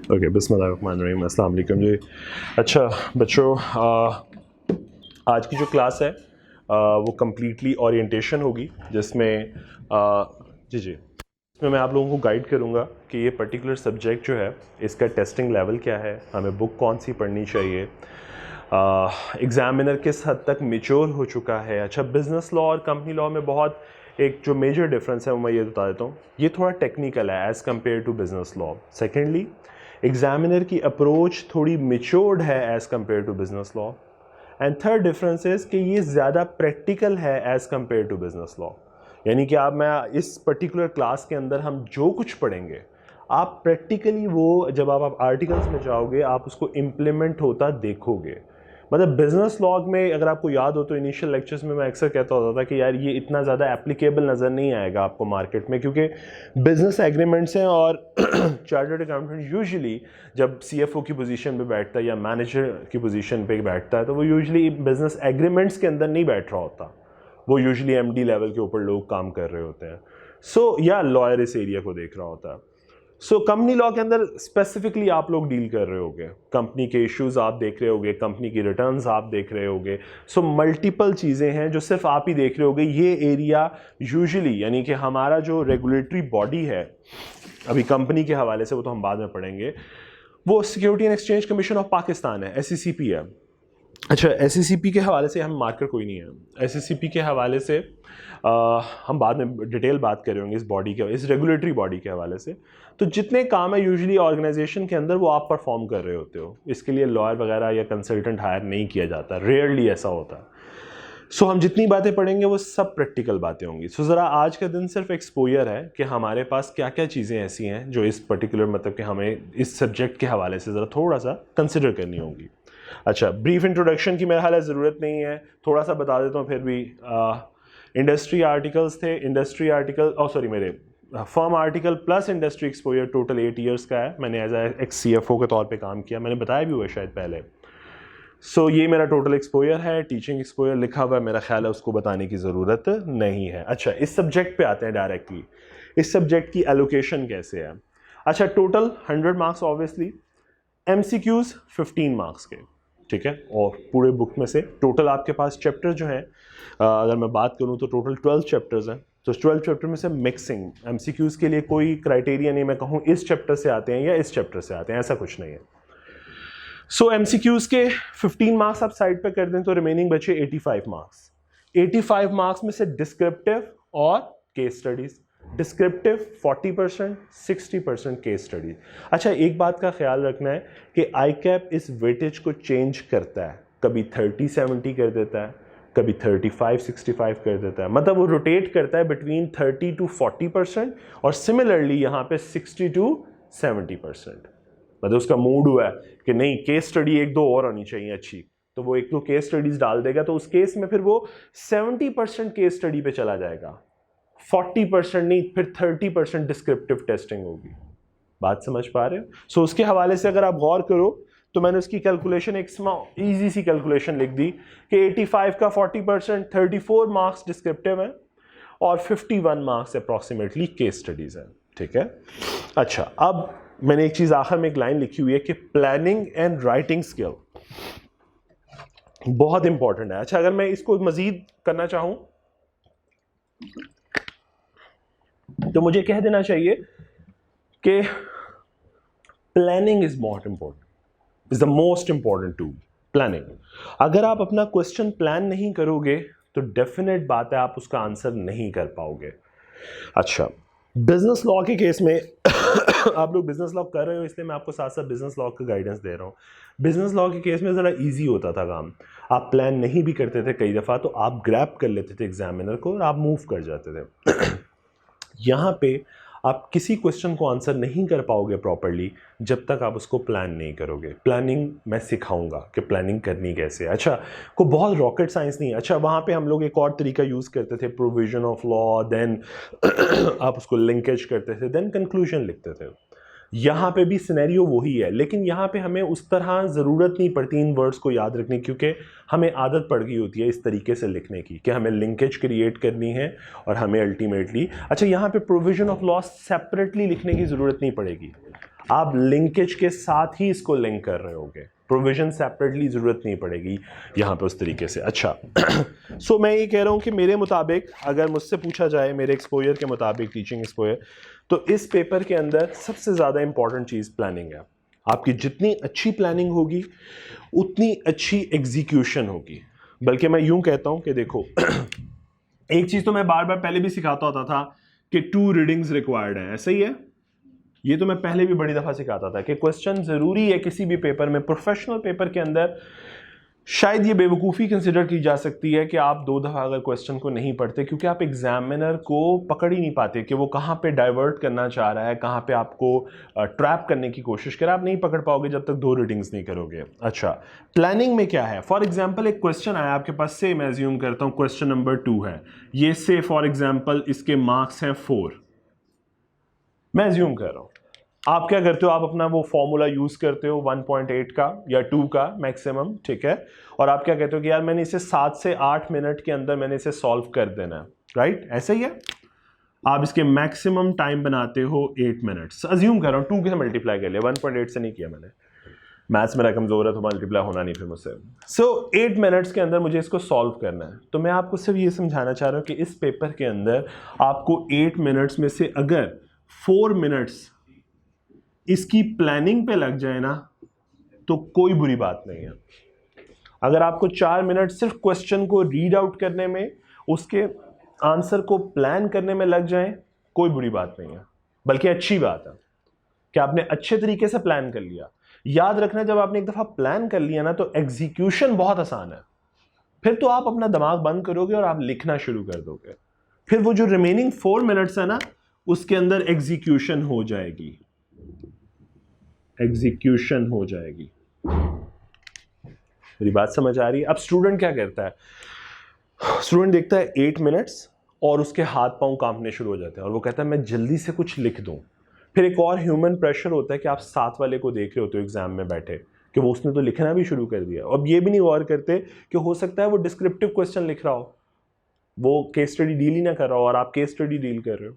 Okay, बिस्मिल्लाहिर्रहमानिर्रहीम, अस्सलाम वालेकुम जी। अच्छा बच्चों, आज की जो क्लास है वो कम्प्लीटली ओरिएंटेशन होगी, जिसमें जी जी इसमें मैं आप लोगों को गाइड करूंगा कि ये पर्टिकुलर सब्जेक्ट जो है इसका टेस्टिंग लेवल क्या है, हमें बुक कौन सी पढ़नी चाहिए, एग्ज़ामिनर किस हद तक मेच्योर हो चुका है। अच्छा, बिज़नेस लॉ और कंपनी लॉ में बहुत एक जो मेजर डिफरेंस है वो मैं ये बता देता हूँ, ये थोड़ा टेक्निकल है as compare to business law. Secondly, examiner की अप्रोच थोड़ी मेच्योर्ड है as compare to business law. And third difference is कि ये ज़्यादा प्रैक्टिकल है as compare to business law. यानी कि आप, मैं इस पर्टिकुलर क्लास के अंदर हम जो कुछ पढ़ेंगे, आप प्रैक्टिकली वो जब आप आर्टिकल्स में जाओगे आप उसको इम्प्लीमेंट होता देखोगे। मतलब बिजनेस लॉ में अगर आपको याद हो तो इनिशियल लेक्चर्स में मैं अक्सर कहता होता था कि यार ये इतना ज़्यादा एप्लीकेबल नज़र नहीं आएगा आपको मार्केट में, क्योंकि बिजनेस एग्रीमेंट्स हैं और चार्टर्ड अकाउंटेंट यूजुअली जब सीएफओ की पोजीशन पे बैठता है या मैनेजर की पोजीशन पे बैठता है तो वो यूजुअली बिजनेस एग्रीमेंट्स के अंदर नहीं बैठ रहा होता, वो यूजुअली एमडी लेवल के ऊपर लोग काम कर रहे होते हैं। या लॉयर इस एरिया को देख रहा होता है। कंपनी लॉ के अंदर स्पेसिफिकली आप लोग डील कर रहे होगे, कंपनी के इश्यूज आप देख रहे होगे, कंपनी की रिटर्न्स आप देख रहे होगे। मल्टीपल चीज़ें हैं जो सिर्फ आप ही देख रहे होगे। ये एरिया यूजुअली, यानी कि हमारा जो रेगुलेटरी बॉडी है अभी कंपनी के हवाले से, वो तो हम बाद में पढ़ेंगे, वो security and exchange commission of Pakistan है, SECP है। अच्छा, SECP के हवाले से हम मार्कर कोई नहीं है। SECP के हवाले से हम बाद में डिटेल बात कर रहे होंगे इस बॉडी के, इस रेगुलेटरी बॉडी के हवाले से। तो जितने काम है यूजुअली ऑर्गेनाइजेशन के अंदर वो आप परफॉर्म कर रहे होते हो, इसके लिए लॉयर वगैरह या कंसल्टेंट हायर नहीं किया जाता, रेयरली ऐसा होता है। हम जितनी बातें पढ़ेंगे वो सब प्रैक्टिकल बातें होंगी। ज़रा आज का दिन सिर्फ एक्सपोजर है कि हमारे पास क्या क्या चीज़ें ऐसी हैं जो इस पर्टिकुलर, मतलब कि हमें इस सब्जेक्ट के हवाले से ज़रा थोड़ा सा कंसिडर करनी होगी। अच्छा, ब्रीफ इंट्रोडक्शन की मेरे ख्याल है ज़रूरत नहीं है, थोड़ा सा बता देता हूँ फिर भी। इंडस्ट्री आर्टिकल्स थे, इंडस्ट्री आर्टिकल मेरे firm article plus industry exposure total 8 years का है। मैंने एज एक्स CFO के तौर पे काम किया, मैंने बताया भी हुआ शायद पहले। ये मेरा टोटल एक्सपोजर है, टीचिंग एक्सपोजर लिखा हुआ है, मेरा ख्याल है उसको बताने की ज़रूरत नहीं है। अच्छा, इस सब्जेक्ट पे आते हैं डायरेक्टली। इस सब्जेक्ट की एलोकेशन कैसे है? अच्छा, total 100 marks obviously, MCQs 15 marks के, ठीक है। और पूरे बुक में से टोटल आपके पास चैप्टर जो हैं, अगर मैं बात करूं तो टोटल 12 चैप्टर्स हैं। 12 चैप्टर में से मिक्सिंग MCQs के लिए कोई क्राइटेरिया नहीं, मैं कहूं इस चैप्टर से आते हैं या इस चैप्टर से आते हैं, ऐसा कुछ नहीं है। MCQs के 15 मार्क्स आप साइड पे कर दें तो रिमेनिंग बचे 85 मार्क्स। 85 मार्क्स में से डिस्क्रिप्टिव और case studies. Descriptive 40%, 60% case studies. अच्छा, एक बात का ख्याल रखना है कि ICAP इस वेटेज को चेंज करता है, कभी 30-70 कर देता है, कभी 35-65 कर देता है, मतलब वो रोटेट करता है बिटवीन 30 to 40%, और सिमिलरली यहाँ पे 60 to 70%। मतलब उसका मूड हुआ है कि नहीं केस स्टडी एक दो और होनी चाहिए अच्छी, तो वो एक दो केस स्टडीज डाल देगा, तो उस केस में फिर वो 70% केस स्टडी पे चला जाएगा, 40% नहीं, फिर 30% डिस्क्रिप्टिव टेस्टिंग होगी। बात समझ पा रहे हो? उसके हवाले से अगर आप गौर करो तो मैंने उसकी कैलकुलेशन, एक इजी सी कैलकुलेशन लिख दी कि 85 का 40%, 34 मार्क्स डिस्क्रिप्टिव है और 51 मार्क्स अप्रॉक्सीमेटली केस स्टडीज है, ठीक है। अच्छा, अब मैंने एक चीज आखिर में एक लाइन लिखी हुई है कि प्लानिंग एंड राइटिंग स्किल बहुत इंपॉर्टेंट है। अच्छा, अगर मैं इसको मजीद करना चाहूं तो मुझे कह देना चाहिए कि planning is most important, is the most important tool, planning. अगर आप अपना क्वेश्चन प्लान नहीं करोगे तो डेफिनेट बात है आप उसका आंसर नहीं कर पाओगे। अच्छा, बिजनेस लॉ के केस में आप लोग बिजनेस लॉ कर रहे हो, इसलिए मैं आपको साथ साथ बिजनेस लॉ का गाइडेंस दे रहा हूँ। बिजनेस लॉ के केस में ज़रा इजी होता था काम, आप प्लान नहीं भी करते थे कई दफ़ा, तो आप ग्रैब कर लेते थे एग्जामिनर को और आप मूव कर जाते थे। यहाँ पे आप किसी क्वेश्चन को आंसर नहीं कर पाओगे प्रॉपरली जब तक आप उसको प्लान नहीं करोगे। प्लानिंग मैं सिखाऊंगा कि प्लानिंग करनी कैसे है। अच्छा, को बहुत रॉकेट साइंस नहीं है। अच्छा, वहाँ पे हम लोग एक और तरीका यूज़ करते थे, प्रोविजन ऑफ लॉ, देन आप उसको लिंकेज करते थे, देन कंक्लूजन लिखते थे। यहाँ पे भी सिनेरियो वही है, लेकिन यहाँ पे हमें उस तरह ज़रूरत नहीं पड़ती इन वर्ड्स को याद रखने, क्योंकि हमें आदत पड़ गई होती है इस तरीके से लिखने की कि हमें लिंकेज क्रिएट करनी है और हमें अल्टीमेटली, अच्छा यहाँ पे प्रोविजन ऑफ लॉस सेपरेटली लिखने की ज़रूरत नहीं पड़ेगी, आप लिंकेज के साथ ही इसको लिंक कर रहे होगे, प्रोविजन सेपरेटली ज़रूरत नहीं पड़ेगी यहाँ पे उस तरीके से। अच्छा सो मैं ये कह रहा हूँ कि मेरे मुताबिक अगर मुझसे पूछा जाए, मेरे एक्सपोजर के मुताबिक, टीचिंग एक्सपोजर, तो इस पेपर के अंदर सबसे ज़्यादा इंपॉर्टेंट चीज़ प्लानिंग है। आपकी जितनी अच्छी प्लानिंग होगी उतनी अच्छी एग्जीक्यूशन होगी। बल्कि मैं यूं कहता हूं कि देखो एक चीज़ तो मैं बार बार पहले भी सिखाता होता था कि 2 रीडिंग्स रिक्वायर्ड है, ऐसा ही है, ये तो मैं पहले भी बड़ी दफ़ा सिखाता था कि क्वेश्चन ज़रूरी है किसी भी पेपर में, प्रोफेशनल पेपर के अंदर शायद ये बेवकूफ़ी कंसिडर की जा सकती है कि आप 2 दफ़ा अगर क्वेश्चन को नहीं पढ़ते, क्योंकि आप एग्जामिनर को पकड़ ही नहीं पाते कि वो कहाँ पे डाइवर्ट करना चाह रहा है, कहाँ पे आपको ट्रैप करने की कोशिश करे, आप नहीं पकड़ पाओगे जब तक 2 रीडिंग्स नहीं करोगे। अच्छा प्लानिंग में क्या है, फॉर एग्जाम्पल एक क्वेश्चन आया आपके पास से, मैं एज्यूम करता हूँ क्वेश्चन नंबर 2 है, ये से फॉर एग्जाम्पल इसके मार्क्स हैं 4, मैं एज्यूम कर रहा हूँ, आप क्या करते हो, आप अपना वो फॉर्मूला यूज करते हो 1.8 का या 2 का मैक्सिमम, ठीक है, और आप क्या कहते हो कि यार मैंने इसे 7 से 8 मिनट के अंदर मैंने इसे सॉल्व कर देना है, राइट, ऐसा ही है, आप इसके मैक्सिमम टाइम बनाते हो 8 मिनट्स, अज्यूम कर रहा हूँ 2 के से मल्टीप्लाई कर लिया, 1.8 से नहीं किया मैंने, मैथ्स मेरा कमजोर है तो मल्टीप्लाई होना नहीं फिर मुझसे। सो 8 मिनट्स के अंदर मुझे इसको सॉल्व करना है, तो मैं आपको सिर्फ ये समझाना चाह रहा हूँ कि इस पेपर के अंदर आपको 8 मिनट्स में से अगर 4 मिनट्स इसकी प्लानिंग पे लग जाए ना तो कोई बुरी बात नहीं है। अगर आपको 4 मिनट सिर्फ क्वेश्चन को रीड आउट करने में, उसके आंसर को प्लान करने में लग जाए, कोई बुरी बात नहीं है, बल्कि अच्छी बात है कि आपने अच्छे तरीके से प्लान कर लिया। याद रखना जब आपने एक दफा प्लान कर लिया ना तो एग्जीक्यूशन बहुत आसान है, फिर तो आप अपना दिमाग बंद करोगे और आप लिखना शुरू कर दोगे, फिर वो जो रिमेनिंग 4 मिनट्स है ना उसके अंदर एग्जीक्यूशन हो जाएगी, एग्जीक्यूशन हो जाएगी। मेरी बात समझ आ रही है? अब स्टूडेंट क्या करता है, स्टूडेंट देखता है 8 मिनट्स और उसके हाथ पांव कांपने शुरू हो जाते हैं और वो कहता है मैं जल्दी से कुछ लिख दूं। फिर एक और ह्यूमन प्रेशर होता है कि आप साथ वाले को देख रहे होते हो एग्जाम में बैठे कि वो उसने तो लिखना भी शुरू कर दिया, अब ये भी नहीं गौर करते कि हो सकता है वो डिस्क्रिप्टिव क्वेश्चन लिख रहा हो, वो केस स्टडी डील ही ना कर रहा हो और आप केस स्टडी डील कर रहे हो।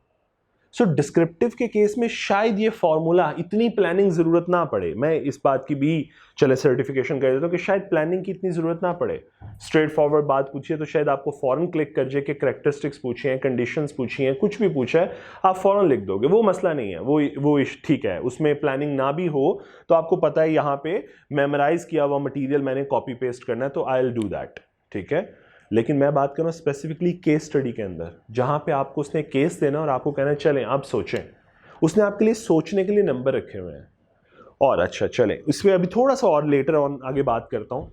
सो डिस्क्रिप्टिव के केस में शायद ये फॉर्मूला इतनी प्लानिंग ज़रूरत ना पड़े, मैं इस बात की भी चले सर्टिफिकेशन कर देता हूँ कि शायद प्लानिंग की इतनी ज़रूरत ना पड़े। स्ट्रेट फॉरवर्ड बात पूछिए तो शायद आपको फ़ौरन क्लिक कर जाए कि करेक्टरिस्टिक्स पूछी हैं, कंडीशंस पूछी हैं, कुछ भी पूछा है आप फ़ौरन लिख दोगे, वो मसला नहीं है, वो ठीक है, उसमें प्लानिंग ना भी हो तो आपको पता है यहाँ पे मेमोराइज किया हुआ मटीरियल मैंने कॉपी पेस्ट करना है तो आई विल डू दैट, ठीक है। लेकिन मैं बात कर रहा हूँ स्पेसिफिकली केस स्टडी के अंदर, जहाँ पे आपको उसने केस देना और आपको कहना है चलें आप सोचें, उसने आपके लिए सोचने के लिए नंबर रखे हुए हैं। और अच्छा चलें इस पर अभी थोड़ा सा और लेटर ऑन आगे बात करता हूँ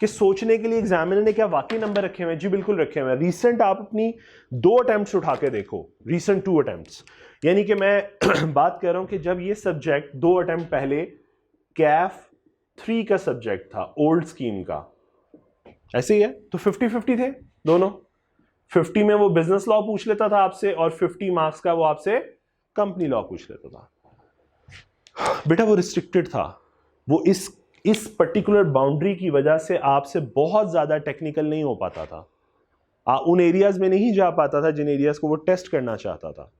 कि सोचने के लिए एग्जामिनर ने क्या वाकई नंबर रखे हुए हैं? जी बिल्कुल रखे हुए हैं। रिसेंट आप अपनी 2 अटेम्प्ट्स उठा के देखो, रिसेंट 2 अटेम्प्ट्स, यानी कि मैं बात कर रहा हूँ कि जब ये सब्जेक्ट 2 अटेम्प्ट पहले कैफ 3 का सब्जेक्ट था, ओल्ड स्कीम का, ऐसे ही है, तो 50-50 थे दोनों, 50 में वो बिजनेस लॉ पूछ लेता था आपसे और 50 मार्क्स का वो आपसे कंपनी लॉ पूछ लेता था। बेटा वो रिस्ट्रिक्टेड था, वो इस पर्टिकुलर बाउंड्री की वजह से आपसे बहुत ज्यादा टेक्निकल नहीं हो पाता था, उन एरियाज में नहीं जा पाता था जिन एरियाज को वो टेस्ट करना चाहता था,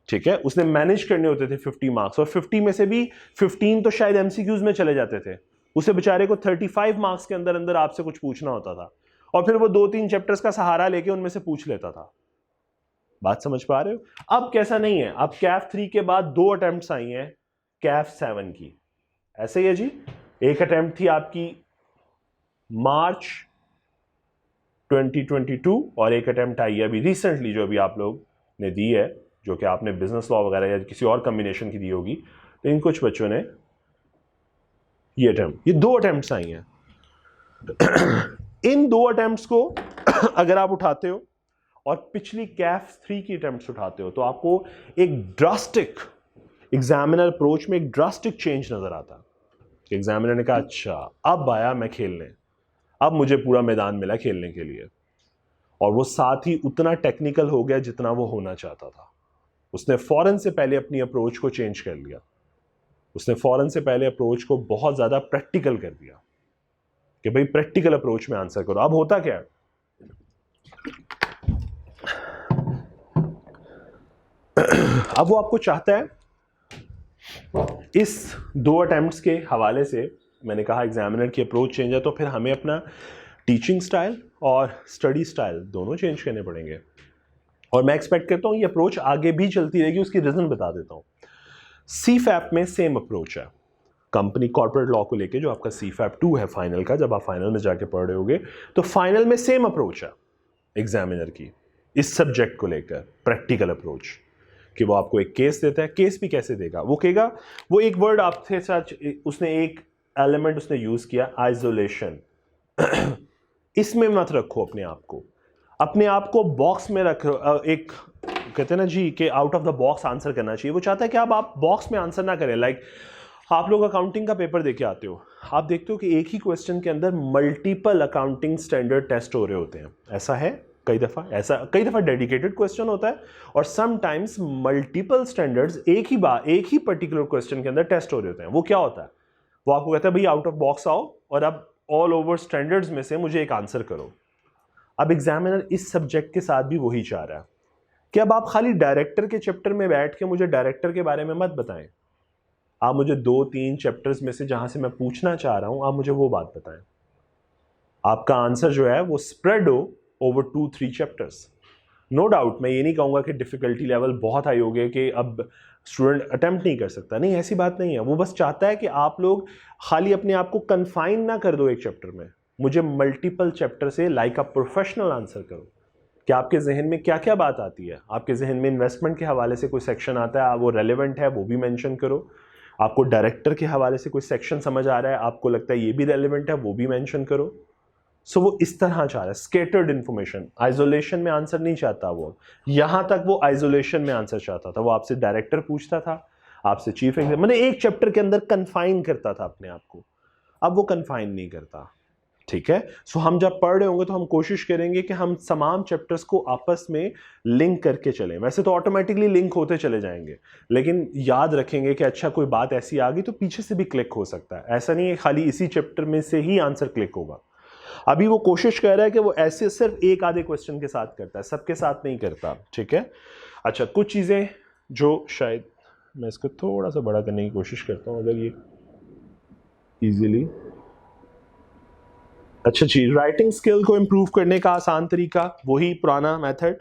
ठीक है। उसने मैनेज करने होते थे 50 मार्क्स और 50 में से भी 15 तो शायद एमसीक्यूज में चले जाते थे, उसे बेचारे को 35 मार्क्स के अंदर अंदर आपसे कुछ पूछना होता था और फिर वो 2-3 चैप्टर्स का सहारा लेके उनमें से पूछ लेता था। बात समझ पा रहे हो? अब कैसा नहीं है, अब कैफ 3 के बाद 2 अटेम्प्ट्स आई हैं कैफ 7 की, ऐसे ही है जी। एक अटेम्प्ट थी आपकी मार्च 2022 और एक अटेम्प्ट आई है अभी रिसेंटली जो अभी आप लोग ने दी है, जो कि आपने बिजनेस लॉ वगैरह या किसी और कॉम्बिनेशन की दी होगी, तो इन कुछ बच्चों ने ये अटेम्प्ट, ये 2 अटेम्प्ट्स आई हैं। इन 2 अटेम्प्ट्स को अगर आप उठाते हो और पिछली कैफ 3 की अटेम्प्ट्स उठाते हो तो आपको एक ड्रास्टिक एग्जामिनर अप्रोच में एक ड्रास्टिक चेंज नजर आता है। एग्जामिनर ने कहा अच्छा अब आया मैं खेलने, अब मुझे पूरा मैदान मिला खेलने के लिए, और वो साथ ही उतना टेक्निकल हो गया जितना वो होना चाहता था। उसने फौरन से पहले अपनी अप्रोच को चेंज कर लिया, उसने फौरन से पहले अप्रोच को बहुत ज़्यादा प्रैक्टिकल कर दिया कि भाई प्रैक्टिकल अप्रोच में आंसर करो। अब होता क्या है, अब वो आपको चाहता है, इस 2 अटेम्प्ट्स के हवाले से मैंने कहा एग्जामिनर की अप्रोच चेंज है, तो फिर हमें अपना टीचिंग स्टाइल और स्टडी स्टाइल दोनों चेंज करने पड़ेंगे। और मैं एक्सपेक्ट करता हूँ ये अप्रोच आगे भी चलती रहेगी, उसकी रीज़न बता देता हूँ। CFAP में सेम अप्रोच है, कंपनी कॉर्पोरेट लॉ को लेके जो आपका CFAP 2 है फाइनल का, जब आप फाइनल में जाके पढ़ रहे होगे तो फाइनल में सेम अप्रोच है एग्जामिनर की इस सब्जेक्ट को लेकर, प्रैक्टिकल अप्रोच, कि वो आपको एक केस देता है। केस भी कैसे देगा, वो कहेगा, वो एक वर्ड आपके साथ, उसने एक एलिमेंट उसने यूज किया, आइसोलेशन। इसमें मत रखो अपने आप को बॉक्स में रख, एक कहते हैं ना जी कि out of the box answer करना चाहिए। वो चाहता है कि आप बॉक्स में आंसर ना करें। लाइक आप लोग अकाउंटिंग का पेपर देके आते हो, आप देखते हो कि एक ही क्वेश्चन के अंदर मल्टीपल अकाउंटिंग स्टैंडर्ड टेस्ट हो रहे होते हैं। ऐसा है कई दफ़ा डेडिकेटेड क्वेश्चन होता है, और समटाइम्स मल्टीपल स्टैंडर्ड्स एक ही पर्टिकुलर क्वेश्चन के अंदर टेस्ट हो रहे होते हैं। वो क्या होता है, वो आपको कहता है भाई आउट ऑफ बॉक्स आओ और अब ऑल ओवर स्टैंडर्ड्स में से मुझे एक आंसर करो। अब एग्जामिनर इस सब्जेक्ट के साथ भी वही चाह रहा है कि अब आप खाली डायरेक्टर के चैप्टर में बैठ के मुझे डायरेक्टर के बारे में मत बताएं, आप मुझे 2-3 चैप्टर्स में से जहां से मैं पूछना चाह रहा हूं, आप मुझे वो बात बताएं। आपका आंसर जो है वो स्प्रेड हो ओवर 2-3 चैप्टर्स। नो डाउट मैं ये नहीं कहूँगा कि डिफ़िकल्टी लेवल बहुत हाई हो गया कि अब स्टूडेंट अटेम्प्ट नहीं कर सकता, नहीं, ऐसी बात नहीं है। वो बस चाहता है कि आप लोग खाली अपने आप को कन्फाइन ना कर दो एक चैप्टर में, मुझे मल्टीपल चैप्टर से लाइक अ प्रोफेशनल आंसर करो कि आपके जहन में क्या क्या बात आती है। आपके जहन में इन्वेस्टमेंट के हवाले से कोई सेक्शन आता है, वो रेलिवेंट है, वो भी मेंशन करो। आपको डायरेक्टर के हवाले से कोई सेक्शन समझ आ रहा है, आपको लगता है ये भी रेलिवेंट है, वो भी मेंशन करो। सो वो इस तरह चाह रहा है, स्केटर्ड इन्फॉर्मेशन। आइसोलेशन में आंसर नहीं चाहता वो, यहां तक वो आइसोलेशन में आंसर चाहता था। वो आपसे डायरेक्टर पूछता था, आपसे चीफ एग्जामिनर, मैंने एक चैप्टर के अंदर कन्फाइन करता था अपने आप को। अब वो कन्फाइन नहीं करता, ठीक है। सो हम जब पढ़ रहे होंगे तो हम कोशिश करेंगे कि हम तमाम चैप्टर्स को आपस में लिंक करके चलें। वैसे तो ऑटोमेटिकली लिंक होते चले जाएंगे, लेकिन याद रखेंगे कि अच्छा कोई बात ऐसी आ गई तो पीछे से भी क्लिक हो सकता है। ऐसा नहीं है खाली इसी चैप्टर में से ही आंसर क्लिक होगा। अभी वो कोशिश कर रहा है कि वो ऐसे सिर्फ एक आधे क्वेश्चन के साथ करता है, सबके साथ नहीं करता, ठीक है। अच्छा, कुछ चीज़ें जो शायद मैं इसको थोड़ा सा बड़ा करने की कोशिश करता हूँ, अगर ये इजीली। अच्छा जी, राइटिंग स्किल को इम्प्रूव करने का आसान तरीका वही पुराना मेथड,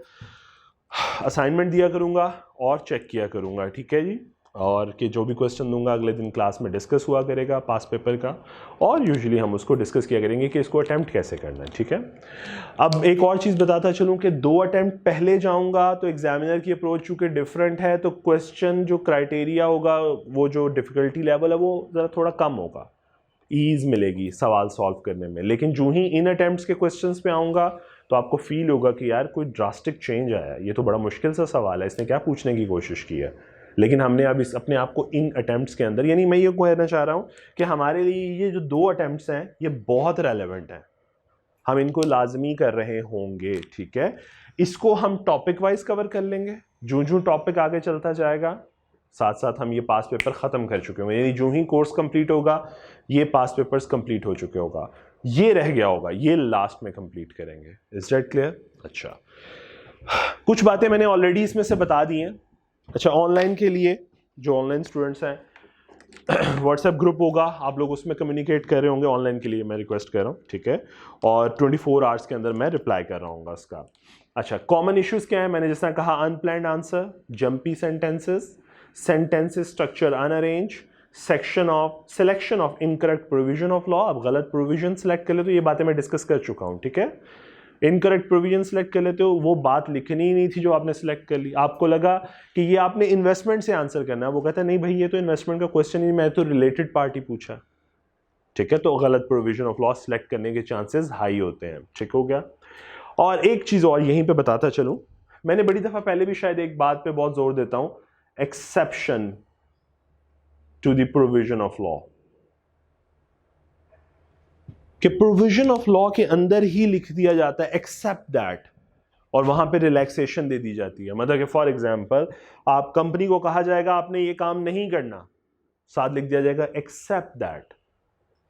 असाइनमेंट दिया करूँगा और चेक किया करूँगा, ठीक है जी। और कि जो भी क्वेश्चन दूंगा अगले दिन क्लास में डिस्कस हुआ करेगा पास पेपर का, और यूजुअली हम उसको डिस्कस किया करेंगे कि इसको अटेम्प्ट कैसे करना है, ठीक है। अब एक और चीज़ बताता चलूँ कि 2 अटेम्प्ट पहले जाऊँगा तो एग्जामिनर की अप्रोच चूँकि डिफरेंट है, तो क्वेश्चन जो क्राइटेरिया होगा, वो जो डिफ़िकल्टी लेवल है वो ज़रा थोड़ा कम होगा, ईज मिलेगी सवाल सॉल्व करने में। लेकिन जो ही इन अटेम्प्ट्स के क्वेश्चंस पे आऊँगा तो आपको फील होगा कि यार कोई ड्रास्टिक चेंज आया, ये तो बड़ा मुश्किल सा सवाल है, इसने क्या पूछने की कोशिश की है। लेकिन हमने अब इस अपने आप को इन अटेम्प्ट्स के अंदर, यानी मैं ये कहना चाह रहा हूँ कि हमारे लिए ये जो 2 अटेम्प्ट्स हैं ये बहुत रेलेवेंट हैं, हम इनको लाजमी कर रहे होंगे, ठीक है। इसको हम टॉपिक वाइज कवर कर लेंगे, जो टॉपिक आगे चलता जाएगा साथ साथ हम ये पास पेपर ख़त्म कर चुके होंगे, यानी जो ही कोर्स कंप्लीट होगा ये पास पेपर्स कंप्लीट हो चुके होगा, ये रह गया होगा, ये लास्ट में कंप्लीट करेंगे। Is that clear? अच्छा, कुछ बातें मैंने ऑलरेडी इसमें से बता दी हैं। अच्छा, ऑनलाइन के लिए जो ऑनलाइन स्टूडेंट्स हैं, व्हाट्सएप ग्रुप होगा, आप लोग उसमें कम्युनिकेट कर रहे होंगे। ऑनलाइन के लिए मैं रिक्वेस्ट कर रहा हूँ, ठीक है, और 24 आवर्स के अंदर मैं रिप्लाई कर रहा हूँ उसका। अच्छा, कॉमन इश्यूज क्या है? मैंने जैसा कहा, unplanned answer, jumpy sentences, sentences structure unarranged, selection of incorrect provision of law. अब गलत प्रोविजन सेलेक्ट कर ले तो ये बातें मैं डिस्कस कर चुका हूँ, ठीक है। इनकरेक्ट प्रोविजन सेलेक्ट कर लेते हो, वो बात लिखनी ही नहीं थी जो आपने सेलेक्ट कर ली। आपको लगा कि ये आपने इन्वेस्टमेंट से आंसर करना है, वो कहता है नहीं भाई ये तो इन्वेस्टमेंट का क्वेश्चन ही, मैं तो रिलेटेड पार्टी पूछा, ठीक है। तो गलत प्रोविजन ऑफ लॉ सेलेक्ट करने के चांसेस हाई होते हैं, ठीक हो गया। और एक चीज और यहीं पे बताता चलूं, मैंने बड़ी दफा पहले भी शायद एक बात पे बहुत जोर देता हूं, exception to the provision of law, कि प्रोविजन ऑफ लॉ के अंदर ही लिख दिया जाता है एक्सेप्ट दैट, और वहां पे रिलैक्सेशन दे दी जाती है। मतलब कि फॉर एग्जांपल आप कंपनी को कहा जाएगा आपने ये काम नहीं करना, साथ लिख दिया जाएगा एक्सेप्ट दैट।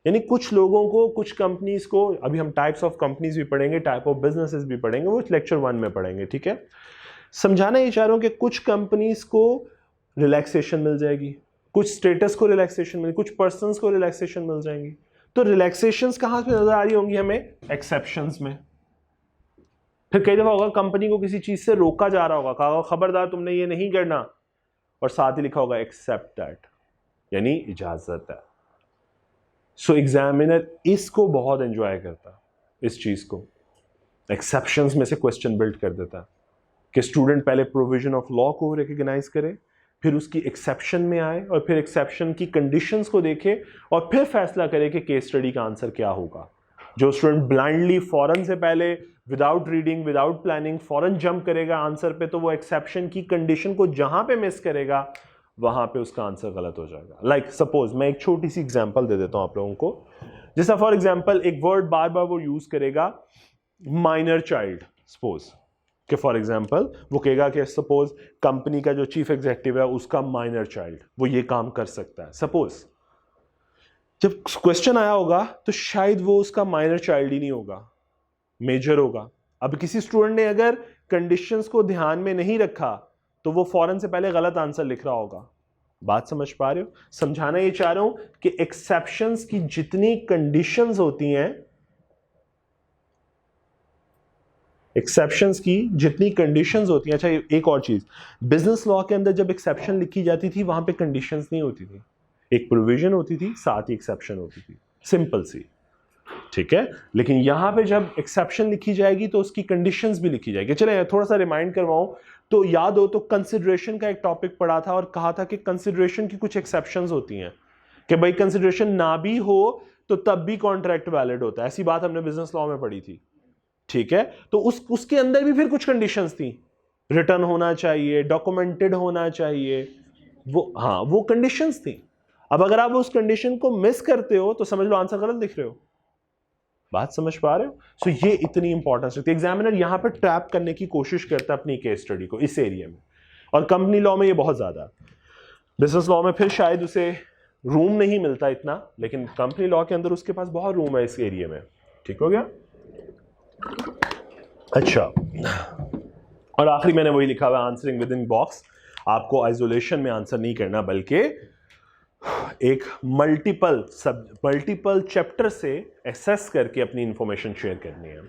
यानी कुछ लोगों को, कुछ कंपनीज को, अभी हम टाइप्स ऑफ कंपनीज भी पढ़ेंगे, टाइप ऑफ बिजनेसेस भी पढ़ेंगे, वो लेक्चर 1 में पढ़ेंगे, ठीक है। समझाना ये चाह रहा हूं कि कुछ कंपनीज को रिलैक्सेशन मिल जाएगी, कुछ स्टेटस को रिलैक्सेशन मिल, कुछ पर्सन्स को रिलैक्सेशन मिल जाएंगी। तो रिलैक्सेशंस कहां पे नजर आ रही होंगी हमें? एक्सेप्शंस में। फिर कई दफा होगा कंपनी को किसी चीज से रोका जा रहा होगा, कहा खबरदार तुमने ये नहीं करना, और साथ ही लिखा होगा एक्सेप्ट दैट, यानी इजाजत है। सो एग्जामिनर इसको बहुत एंजॉय करता है, इस चीज को, एक्सेप्शंस में से क्वेश्चन बिल्ड कर देता है कि स्टूडेंट पहले प्रोविजन ऑफ लॉ को रिकॉग्नाइज करे, फिर उसकी एक्सेप्शन में आए, और फिर एक्सेप्शन की कंडीशंस को देखे, और फिर फैसला करे कि केस स्टडी का आंसर क्या होगा। जो स्टूडेंट ब्लाइंडली फौरन से पहले विदाउट रीडिंग, विदाउट प्लानिंग फौरन जंप करेगा आंसर पे, तो वो एक्सेप्शन की कंडीशन को जहां पे मिस करेगा वहां पे उसका आंसर गलत हो जाएगा। लाइक सपोज मैं एक छोटी सी एग्जांपल दे देता हूं आप लोगों को। जैसा फॉर एग्जांपल एक वर्ड बार बार वो यूज करेगा, माइनर चाइल्ड। सपोज कि फॉर एग्जांपल वो कहेगा कि सपोज कंपनी का जो चीफ एग्जीक्यूटिव है उसका माइनर चाइल्ड, वो ये काम कर सकता है। सपोज जब क्वेश्चन आया होगा तो शायद वो उसका माइनर चाइल्ड ही नहीं होगा, मेजर होगा। अब किसी स्टूडेंट ने अगर कंडीशंस को ध्यान में नहीं रखा तो वो फौरन से पहले गलत आंसर लिख रहा होगा। बात समझ पा रहे हो? समझाना ये चाह रहा हूं कि एक्सेप्शंस की जितनी कंडीशंस होती हैं, एक्सेप्शंस की जितनी कंडीशंस होती हैं। अच्छा एक और चीज, बिजनेस लॉ के अंदर जब एक्सेप्शन लिखी जाती थी वहां पे कंडीशंस नहीं होती थी, एक प्रोविजन होती थी, साथ ही एक्सेप्शन होती थी, सिंपल सी, ठीक है। लेकिन यहां पे जब एक्सेप्शन लिखी जाएगी तो उसकी कंडीशंस भी लिखी जाएगी। चले थोड़ा सा रिमाइंड करवाऊं तो याद हो तो कंसिडरेशन का एक टॉपिक पढ़ा था और कहा था कि कंसिडरेशन की कुछ एक्सेप्शंस होती हैं कि भाई कंसिडरेशन ना भी हो तो तब भी कॉन्ट्रैक्ट वैलिड होता है। ऐसी बात हमने बिजनेस लॉ में पढ़ी थी, ठीक है। तो उसके अंदर भी फिर कुछ कंडीशंस थी, रिटर्न होना चाहिए, डॉक्यूमेंटेड होना चाहिए, वो कंडीशंस थी। अब अगर आप उस कंडीशन को मिस करते हो तो समझ लो आंसर गलत लिख रहे हो। बात समझ पा रहे हो? सो ये इतनी इंपॉर्टेंस रखती है। एग्जामिनर यहां पर ट्रैप करने की कोशिश करता है अपनी केस स्टडी को इस एरिया में, और कंपनी लॉ में ये बहुत ज्यादा, बिजनेस लॉ में फिर शायद उसे रूम नहीं मिलता इतना, लेकिन कंपनी लॉ के अंदर उसके पास बहुत रूम है इस एरिया में। ठीक हो गया? अच्छा, और आखिरी मैंने वही लिखा हुआ आंसरिंग विद इन बॉक्स। आपको आइसोलेशन में आंसर नहीं करना, बल्कि एक मल्टीपल चैप्टर से एक्सेस करके अपनी इंफॉर्मेशन शेयर करनी है।